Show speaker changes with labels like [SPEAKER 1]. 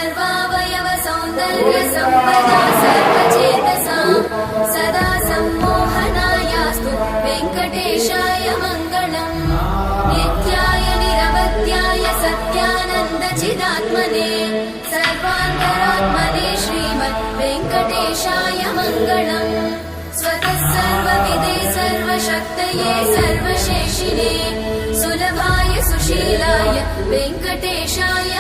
[SPEAKER 1] सर्वावयव सौन्दर्य सम्पदा सर्वचेतसां सदा सम्मोहनायास्तु वेङ्कटेशाय मङ्गलम्। नित्याय निरवध्याय सत्यानन्द चिदात्मने सर्वान्तरात्मने श्रीमद् वेङ्कटेशाय मङ्गलम्। स्वतः सर्वविदे सर्वशक्तये सर्वशेषिणे सुलभाय सुशीलाय वेङ्कटेशाय